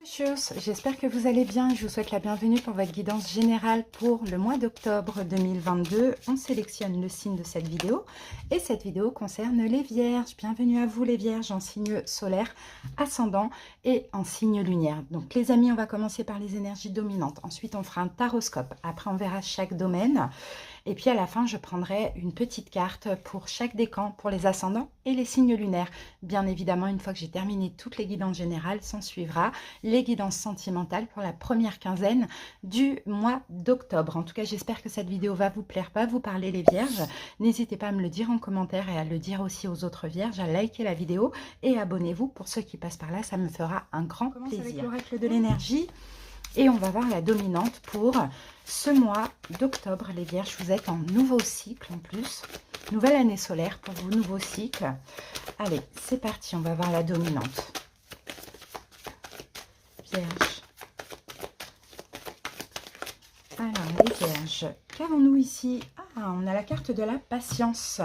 J'espère que vous allez bien. Je vous souhaite la bienvenue pour votre guidance générale pour le mois d'octobre 2022. On sélectionne le signe de cette vidéo et cette vidéo concerne les Vierges. Bienvenue à vous les Vierges en signe solaire, ascendant et en signe lunaire. Donc les amis, on va commencer par les énergies dominantes. Ensuite, on fera un taroscope. Après, on verra chaque domaine. Et puis à la fin, je prendrai une petite carte pour chaque décan, pour les ascendants et les signes lunaires. Bien évidemment, une fois que j'ai terminé toutes les guidances générales, s'en suivra les guidances sentimentales pour la première quinzaine du mois d'octobre. En tout cas, j'espère que cette vidéo va vous plaire, va vous parler les Vierges. N'hésitez pas à me le dire en commentaire et à le dire aussi aux autres Vierges, à liker la vidéo et abonnez-vous pour ceux qui passent par là, ça me fera un grand plaisir. Avec l'oracle de l'énergie. Et on va voir la dominante pour ce mois d'octobre, les Vierges. Vous êtes en nouveau cycle en plus. Nouvelle année solaire pour vos nouveaux cycles. Allez, c'est parti, on va voir la dominante. Vierge. Alors, les Vierges, qu'avons-nous ici? Ah, on a la carte de la patience.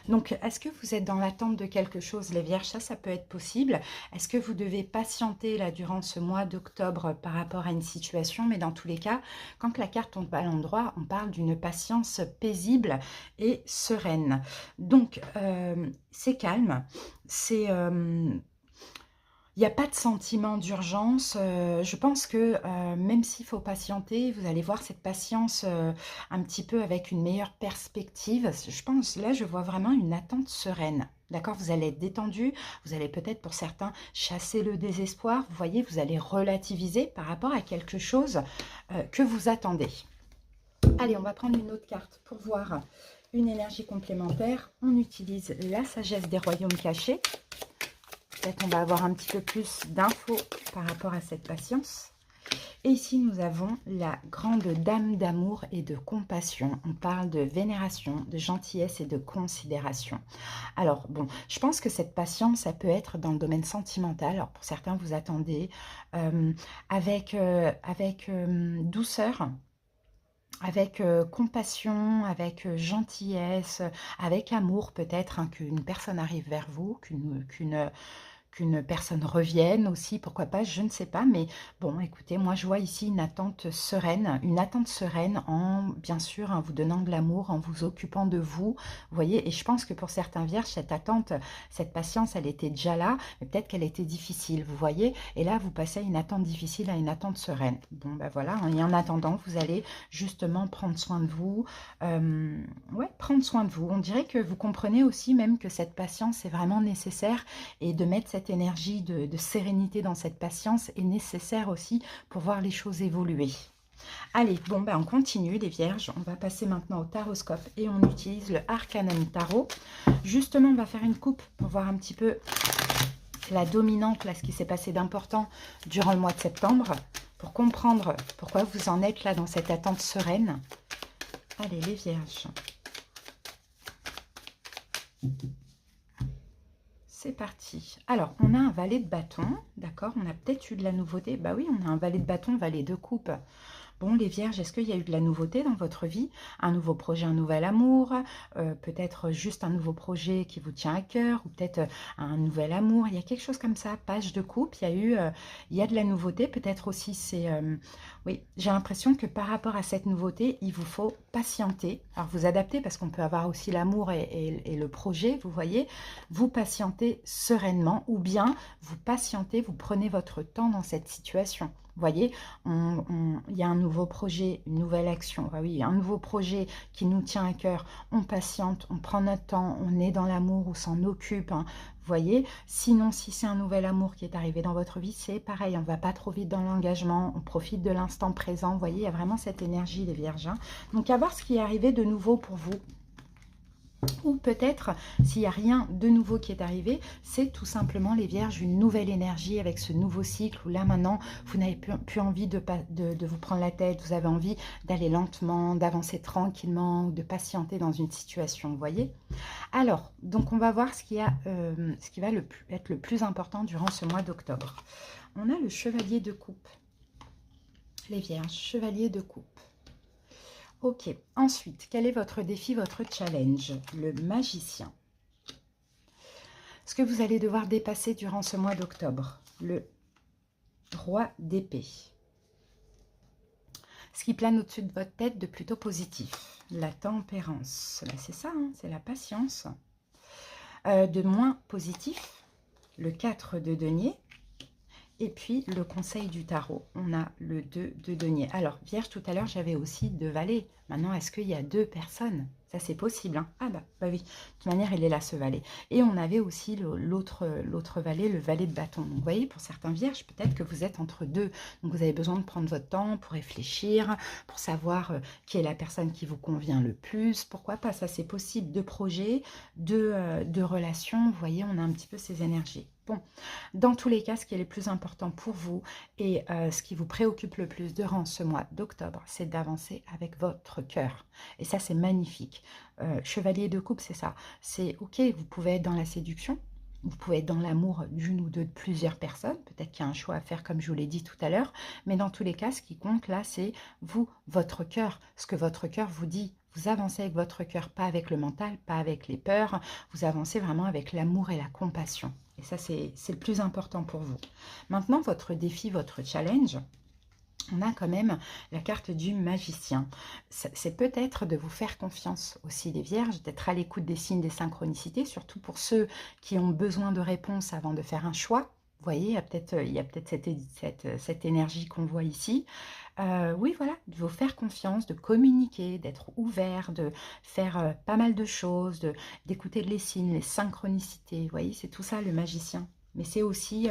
Donc, est-ce que vous êtes dans l'attente de quelque chose, les Vierges? Ça peut être possible. Est-ce que vous devez patienter là durant ce mois d'octobre par rapport à une situation? Mais dans tous les cas, quand la carte tombe à l'endroit, on parle d'une patience paisible et sereine. Donc, c'est calme, c'est... il n'y a pas de sentiment d'urgence. Je pense que même s'il faut patienter, vous allez voir cette patience un petit peu avec une meilleure perspective. Je pense, là, je vois vraiment une attente sereine. D'accord? Vous allez être détendu. Vous allez peut-être, pour certains, chasser le désespoir. Vous voyez, vous allez relativiser par rapport à quelque chose que vous attendez. Allez, on va prendre une autre carte pour voir une énergie complémentaire. On utilise la sagesse des royaumes cachés. Peut-être on va avoir un petit peu plus d'infos par rapport à cette patience. Et ici, nous avons la grande dame d'amour et de compassion. On parle de vénération, de gentillesse et de considération. Alors, bon, je pense que cette patience, ça peut être dans le domaine sentimental. Alors, pour certains, vous attendez avec douceur, avec compassion, avec gentillesse, avec amour peut-être, hein, qu'une personne arrive vers vous, qu'une personne revienne aussi, pourquoi pas, je ne sais pas. Mais bon, écoutez, moi je vois ici une attente sereine en, bien sûr, en vous donnant de l'amour, en vous occupant de vous, vous voyez. Et je pense que pour certains Vierges, cette attente, cette patience, elle était déjà là, mais peut-être qu'elle était difficile, vous voyez. Et là, vous passez à une attente difficile à une attente sereine. Bon, ben voilà, et en attendant, vous allez justement prendre soin de vous, ouais, prendre soin de vous. On dirait que vous comprenez aussi même que cette patience est vraiment nécessaire et de mettre cette énergie de sérénité dans cette patience est nécessaire aussi pour voir les choses évoluer. Allez, bon, ben on continue les Vierges. On va passer maintenant au taroscope et on utilise le Arcanum Tarot. Justement, on va faire une coupe pour voir un petit peu la dominante, là, ce qui s'est passé d'important durant le mois de septembre, pour comprendre pourquoi vous en êtes là dans cette attente sereine. Allez, les Vierges. C'est parti. Alors, on a un valet de bâton, d'accord? On a peut-être eu de la nouveauté. Bah oui, on a un valet de bâton, valet de coupe. Bon, les Vierges, est-ce qu'il y a eu de la nouveauté dans votre vie? Un nouveau projet, un nouvel amour, peut-être juste un nouveau projet qui vous tient à cœur, ou peut-être un nouvel amour. Il y a quelque chose comme ça, page de coupe, il y a de la nouveauté. Peut-être aussi, oui, j'ai l'impression que par rapport à cette nouveauté, il vous faut patienter. Alors, vous adaptez parce qu'on peut avoir aussi l'amour et le projet, vous voyez. Vous patientez sereinement, ou bien vous patientez, vous prenez votre temps dans cette situation. Vous voyez, il y a un nouveau projet, une nouvelle action. Ah oui, un nouveau projet qui nous tient à cœur. On patiente, on prend notre temps, on est dans l'amour, on s'en occupe. Hein. Vous voyez, sinon, si c'est un nouvel amour qui est arrivé dans votre vie, c'est pareil. On ne va pas trop vite dans l'engagement. On profite de l'instant présent. Vous voyez, il y a vraiment cette énergie, les Vierges. Hein. Donc, à voir ce qui est arrivé de nouveau pour vous. Ou peut-être, s'il n'y a rien de nouveau qui est arrivé, c'est tout simplement les Vierges, une nouvelle énergie avec ce nouveau cycle où là maintenant, vous n'avez plus envie de vous prendre la tête, vous avez envie d'aller lentement, d'avancer tranquillement, de patienter dans une situation, vous voyez. Alors, donc on va voir ce qui va être le plus important durant ce mois d'octobre. On a le chevalier de coupe. Les Vierges, chevalier de coupe. Ok, ensuite, quel est votre défi, votre challenge? Le magicien. Ce que vous allez devoir dépasser durant ce mois d'octobre. Le Roi d'épée. Ce qui plane au-dessus de votre tête de plutôt positif. La tempérance. Là, c'est ça, hein, c'est la patience. De moins positif, le 4 de denier. Et puis, le conseil du tarot, on a le 2 de denier. Alors, Vierge, tout à l'heure, j'avais aussi 2 valets. Maintenant, est-ce qu'il y a 2 personnes? Ça, c'est possible. Hein. Ah bah oui, de toute manière, il est là, ce valet. Et on avait aussi l'autre valet, le valet de bâton. Donc, vous voyez, pour certains Vierges, peut-être que vous êtes entre deux. Donc, vous avez besoin de prendre votre temps pour réfléchir, pour savoir qui est la personne qui vous convient le plus. Pourquoi pas? Ça, c'est possible. De projets, de relations. Vous voyez, on a un petit peu ces énergies. Bon, dans tous les cas, ce qui est le plus important pour vous et ce qui vous préoccupe le plus durant ce mois d'octobre, c'est d'avancer avec votre cœur. Et ça, c'est magnifique. Chevalier de coupe, c'est ça. C'est ok, vous pouvez être dans la séduction, vous pouvez être dans l'amour d'une ou de plusieurs personnes. Peut-être qu'il y a un choix à faire, comme je vous l'ai dit tout à l'heure. Mais dans tous les cas, ce qui compte là, c'est vous, votre cœur, ce que votre cœur vous dit. Vous avancez avec votre cœur, pas avec le mental, pas avec les peurs. Vous avancez vraiment avec l'amour et la compassion. Et ça, c'est le plus important pour vous. Maintenant, votre défi, votre challenge, on a quand même la carte du magicien. C'est peut-être de vous faire confiance aussi, les vierges, d'être à l'écoute des signes, des synchronicités, surtout pour ceux qui ont besoin de réponses avant de faire un choix. Vous voyez, il y a peut-être cette énergie qu'on voit ici. Oui, voilà, de vous faire confiance, de communiquer, d'être ouvert, de faire pas mal de choses, d'écouter les signes, les synchronicités. Vous voyez, c'est tout ça le magicien. Mais c'est aussi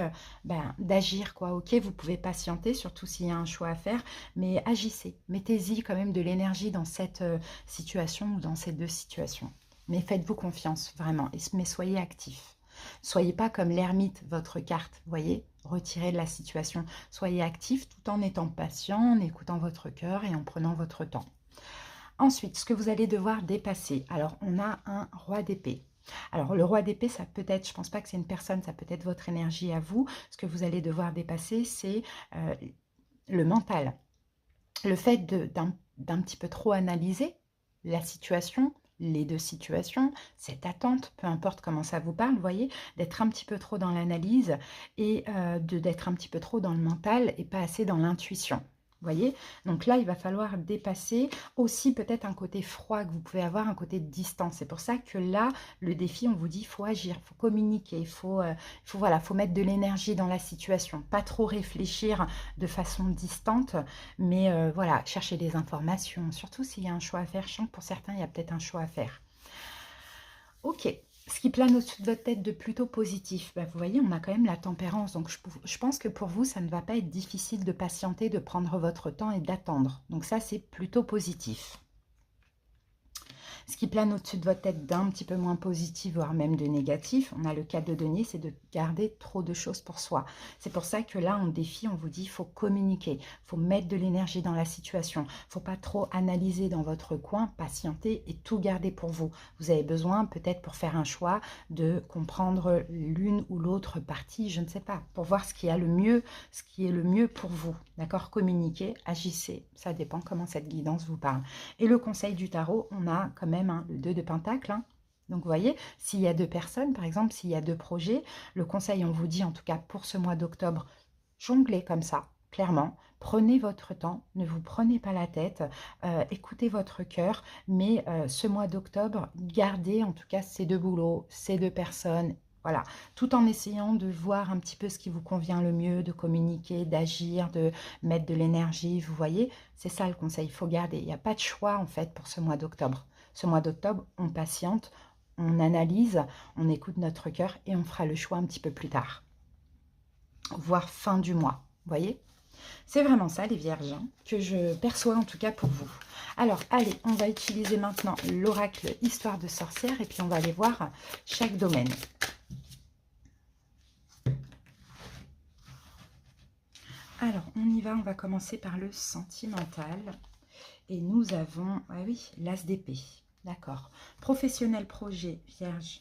d'agir, quoi. Ok, vous pouvez patienter, surtout s'il y a un choix à faire, mais agissez. Mettez-y quand même de l'énergie dans cette situation ou dans ces deux situations. Mais faites-vous confiance, vraiment, mais soyez actifs. Soyez pas comme l'ermite, votre carte, vous voyez, retirez de la situation. Soyez actif tout en étant patient, en écoutant votre cœur et en prenant votre temps. Ensuite, ce que vous allez devoir dépasser. Alors, on a un roi d'épée. Alors, le roi d'épée, ça peut être, je ne pense pas que c'est une personne, ça peut être votre énergie à vous. Ce que vous allez devoir dépasser, c'est le mental. Le fait d'un petit peu trop analyser la situation, les deux situations, cette attente, peu importe comment ça vous parle, vous voyez, d'être un petit peu trop dans l'analyse et d'être un petit peu trop dans le mental et pas assez dans l'intuition. Vous voyez, donc là, il va falloir dépasser aussi peut-être un côté froid que vous pouvez avoir, un côté de distance. C'est pour ça que là, le défi, on vous dit, il faut agir, il faut communiquer, voilà, faut mettre de l'énergie dans la situation, pas trop réfléchir de façon distante, mais voilà, chercher des informations, surtout s'il y a un choix à faire. Je sens que pour certains, il y a peut-être un choix à faire. Ok, ce qui plane au-dessus de votre tête de plutôt positif, vous voyez, on a quand même la tempérance. Donc, je pense que pour vous, ça ne va pas être difficile de patienter, de prendre votre temps et d'attendre. Donc ça, c'est plutôt positif. Ce qui plane au-dessus de votre tête d'un petit peu moins positif, voire même de négatif, on a le 4 de denier, c'est de garder trop de choses pour soi. C'est pour ça que là, en défi, on vous dit, il faut communiquer, il faut mettre de l'énergie dans la situation. Il ne faut pas trop analyser dans votre coin, patienter et tout garder pour vous. Vous avez besoin, peut-être pour faire un choix, de comprendre l'une ou l'autre partie, je ne sais pas, pour voir ce qui est le mieux pour vous. D'accord? Communiquez, agissez, ça dépend comment cette guidance vous parle. Et le conseil du tarot, on a quand même le 2 de Pentacle. Donc, vous voyez, s'il y a 2 personnes, par exemple, s'il y a 2 projets, le conseil, on vous dit, en tout cas pour ce mois d'octobre, jonglez comme ça, clairement. Prenez votre temps, ne vous prenez pas la tête, écoutez votre cœur, mais ce mois d'octobre, gardez en tout cas ces 2 boulots, ces 2 personnes. Voilà, tout en essayant de voir un petit peu ce qui vous convient le mieux, de communiquer, d'agir, de mettre de l'énergie, vous voyez, c'est ça le conseil, il faut garder. Il n'y a pas de choix en fait pour ce mois d'octobre. Ce mois d'octobre, on patiente, on analyse, on écoute notre cœur et on fera le choix un petit peu plus tard, voire fin du mois, vous voyez. C'est vraiment ça les vierges que je perçois en tout cas pour vous. Alors allez, on va utiliser maintenant l'oracle Histoire de sorcière et puis on va aller voir chaque domaine. Alors, on y va, on va commencer par le sentimental. Et nous avons, ah oui, l'as d'épée. D'accord. Professionnel, projet, vierge.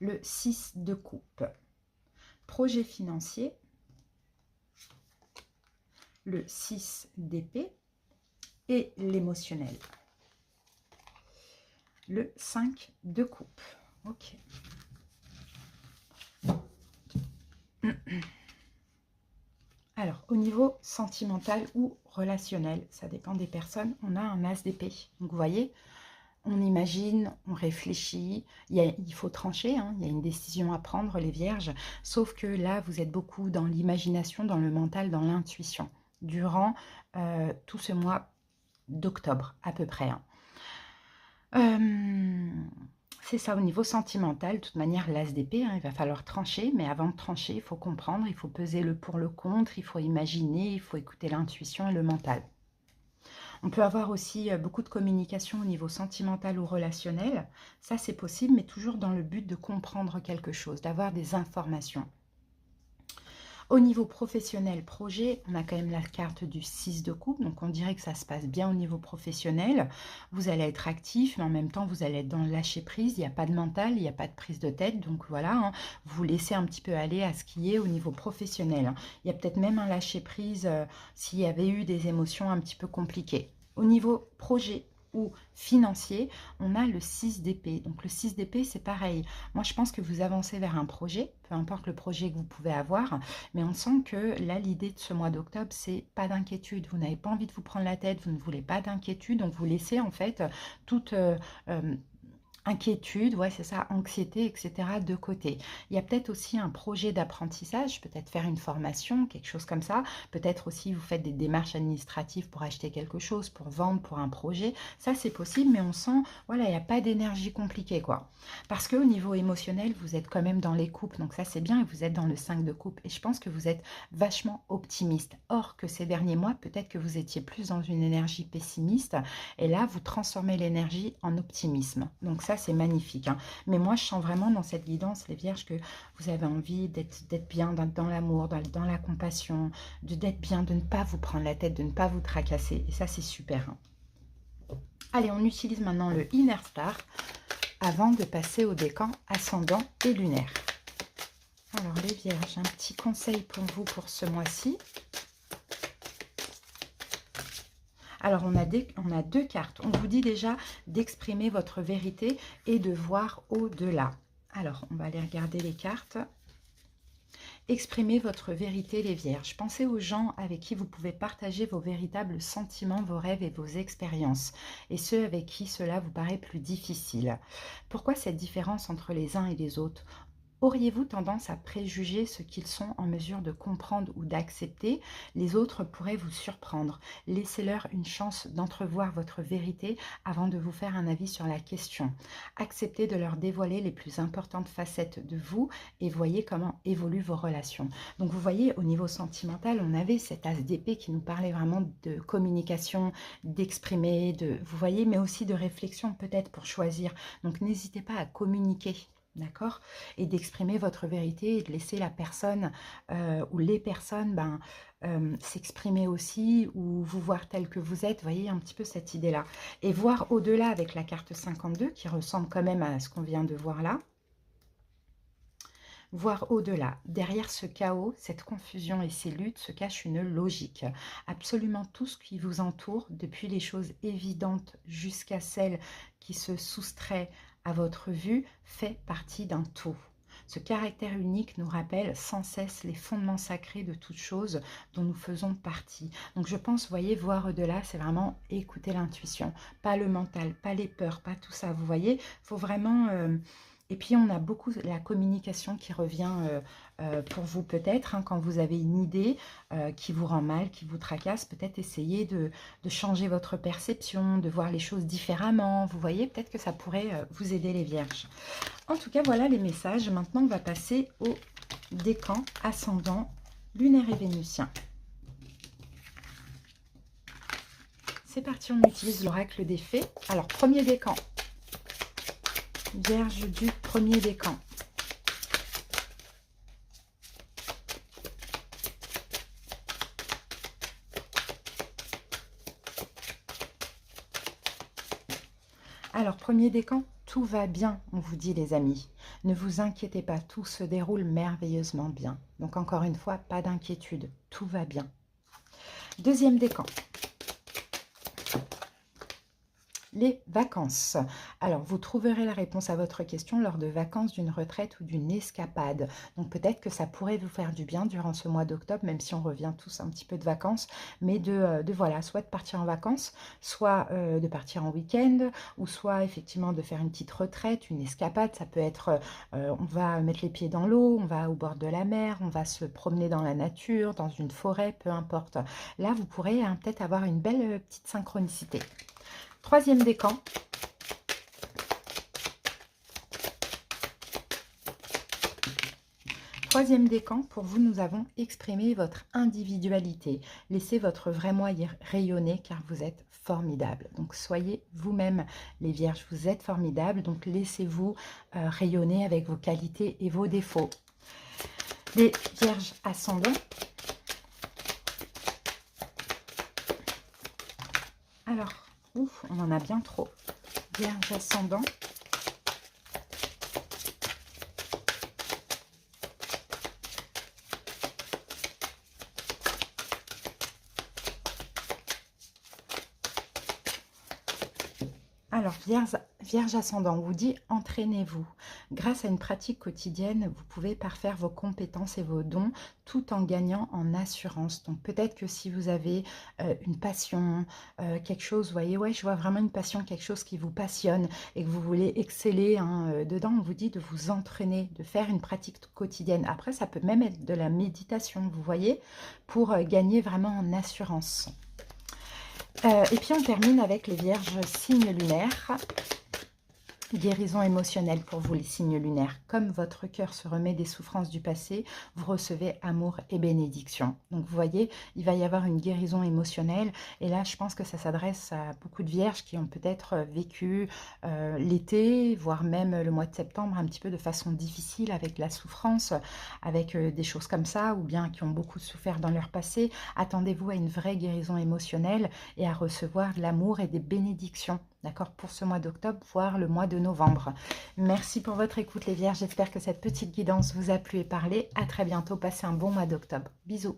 Le 6 de coupe. Projet financier. Le 6 d'épée. Et l'émotionnel. Le 5 de coupe. Ok. Alors, au niveau sentimental ou relationnel, ça dépend des personnes, on a un as d'épée. Donc, vous voyez, on imagine, on réfléchit, il faut trancher, hein, il y a une décision à prendre, les vierges, sauf que là, vous êtes beaucoup dans l'imagination, dans le mental, dans l'intuition, durant tout ce mois d'octobre, à peu près. Hein. C'est ça, au niveau sentimental, de toute manière, l'as d'épée, hein, il va falloir trancher, mais avant de trancher, il faut comprendre, il faut peser le pour, le contre, il faut imaginer, il faut écouter l'intuition et le mental. On peut avoir aussi beaucoup de communication au niveau sentimental ou relationnel, ça c'est possible, mais toujours dans le but de comprendre quelque chose, d'avoir des informations. Au niveau professionnel, projet, on a quand même la carte du 6 de coupe, donc on dirait que ça se passe bien au niveau professionnel. Vous allez être actif, mais en même temps, vous allez être dans le lâcher-prise. Il n'y a pas de mental, il n'y a pas de prise de tête. Donc voilà, hein, vous vous laissez un petit peu aller à ce qui est au niveau professionnel. Hein. Il y a peut-être même un lâcher-prise s'il y avait eu des émotions un petit peu compliquées. Au niveau projet ou financier, on a le 6 d'épée. Donc le 6 d'épée, c'est pareil. Moi, je pense que vous avancez vers un projet, peu importe le projet que vous pouvez avoir, mais on sent que là, l'idée de ce mois d'octobre, c'est pas d'inquiétude. Vous n'avez pas envie de vous prendre la tête, vous ne voulez pas d'inquiétude, donc vous laissez en fait toute inquiétude, ouais, c'est ça, anxiété, etc. de côté. Il y a peut-être aussi un projet d'apprentissage, peut-être faire une formation, quelque chose comme ça. Peut-être aussi vous faites des démarches administratives pour acheter quelque chose, pour vendre, pour un projet. Ça, c'est possible, mais on sent, voilà, il n'y a pas d'énergie compliquée, quoi. Parce qu'au niveau émotionnel, vous êtes quand même dans les coupes, donc ça, c'est bien, et vous êtes dans le 5 de coupe. Et je pense que vous êtes vachement optimiste. Or, que ces derniers mois, peut-être que vous étiez plus dans une énergie pessimiste, et là, vous transformez l'énergie en optimisme. Donc ça, c'est magnifique. Hein. Mais moi, je sens vraiment dans cette guidance, les vierges, que vous avez envie d'être bien dans l'amour, dans la compassion, d'être bien, de ne pas vous prendre la tête, de ne pas vous tracasser. Et ça, c'est super. Hein. Allez, on utilise maintenant le Inner Star avant de passer au décan ascendant et lunaire. Alors, les vierges, un petit conseil pour vous pour ce mois-ci. Alors, on a deux cartes. On vous dit déjà d'exprimer votre vérité et de voir au-delà. Alors, on va aller regarder les cartes. Exprimez votre vérité, les vierges. Pensez aux gens avec qui vous pouvez partager vos véritables sentiments, vos rêves et vos expériences. Et ceux avec qui cela vous paraît plus difficile. Pourquoi cette différence entre les uns et les autres ? Auriez-vous tendance à préjuger ce qu'ils sont en mesure de comprendre ou d'accepter? Les autres pourraient vous surprendre. Laissez-leur une chance d'entrevoir votre vérité avant de vous faire un avis sur la question. Acceptez de leur dévoiler les plus importantes facettes de vous et voyez comment évoluent vos relations. Donc vous voyez, au niveau sentimental, on avait cet as d'épée qui nous parlait vraiment de communication, d'exprimer, vous voyez, mais aussi de réflexion peut-être pour choisir. Donc n'hésitez pas à communiquer. D'accord? Et d'exprimer votre vérité et de laisser la personne ou les personnes s'exprimer aussi ou vous voir tel que vous êtes. Vous voyez un petit peu cette idée-là. Et voir au-delà avec la carte 52 qui ressemble quand même à ce qu'on vient de voir là. Voir au-delà. Derrière ce chaos, cette confusion et ces luttes se cache une logique. Absolument tout ce qui vous entoure, depuis les choses évidentes jusqu'à celles qui se soustraient à votre vue, fait partie d'un tout. Ce caractère unique nous rappelle sans cesse les fondements sacrés de toute chose dont nous faisons partie. Donc je pense, vous voyez, voir au-delà, c'est vraiment écouter l'intuition, pas le mental, pas les peurs, pas tout ça. Vous voyez, il faut vraiment... Et puis, on a beaucoup la communication qui revient pour vous peut-être, hein, quand vous avez une idée qui vous rend mal, qui vous tracasse, peut-être essayer de changer votre perception, de voir les choses différemment. Vous voyez, peut-être que ça pourrait vous aider les vierges. En tout cas, voilà les messages. Maintenant, on va passer au décan ascendant lunaire et vénusien. C'est parti, on utilise l'oracle des fées. Alors, premier décan. Vierge du premier décan. Alors, premier décan, tout va bien, on vous dit les amis. Ne vous inquiétez pas, tout se déroule merveilleusement bien. Donc, encore une fois, pas d'inquiétude, tout va bien. Deuxième décan. les vacances. Alors, vous trouverez la réponse à votre question lors de vacances, d'une retraite ou d'une escapade. Donc, peut-être que ça pourrait vous faire du bien durant ce mois d'octobre, même si on revient tous un petit peu de vacances, mais voilà, soit de partir en vacances, soit de partir en week-end, ou soit effectivement de faire une petite retraite, une escapade. Ça peut être, on va mettre les pieds dans l'eau, on va au bord de la mer, on va se promener dans la nature, dans une forêt, peu importe. Là, vous pourrez peut-être avoir une belle petite synchronicité. Troisième décan. Troisième décan, pour vous, nous avons exprimé votre individualité. Laissez votre vrai moi rayonner car vous êtes formidable. Donc, soyez vous-même les vierges, vous êtes formidables. Donc, laissez-vous rayonner avec vos qualités et vos défauts. Les vierges ascendants. Alors, ouf, on en a bien trop. Vierge ascendant. Alors, vierge ascendant, on vous dit entraînez-vous. Grâce à une pratique quotidienne, vous pouvez parfaire vos compétences et vos dons tout en gagnant en assurance. Donc, peut-être que si vous avez une passion, quelque chose, vous voyez, ouais, je vois vraiment une passion, quelque chose qui vous passionne et que vous voulez exceller dedans, on vous dit de vous entraîner, de faire une pratique quotidienne. Après, ça peut même être de la méditation, vous voyez, pour gagner vraiment en assurance. Et puis on termine avec les vierges signes lunaires. Guérison émotionnelle pour vous les signes lunaires. Comme votre cœur se remet des souffrances du passé, vous recevez amour et bénédiction. Donc vous voyez, il va y avoir une guérison émotionnelle. Et là, je pense que ça s'adresse à beaucoup de vierges qui ont peut-être vécu l'été, voire même le mois de septembre, un petit peu de façon difficile avec la souffrance, avec des choses comme ça, ou bien qui ont beaucoup souffert dans leur passé. Attendez-vous à une vraie guérison émotionnelle et à recevoir de l'amour et des bénédictions. D'accord, pour ce mois d'octobre, voire le mois de novembre. Merci pour votre écoute les vierges. J'espère que cette petite guidance vous a plu et parlé. À très bientôt. Passez un bon mois d'octobre. Bisous.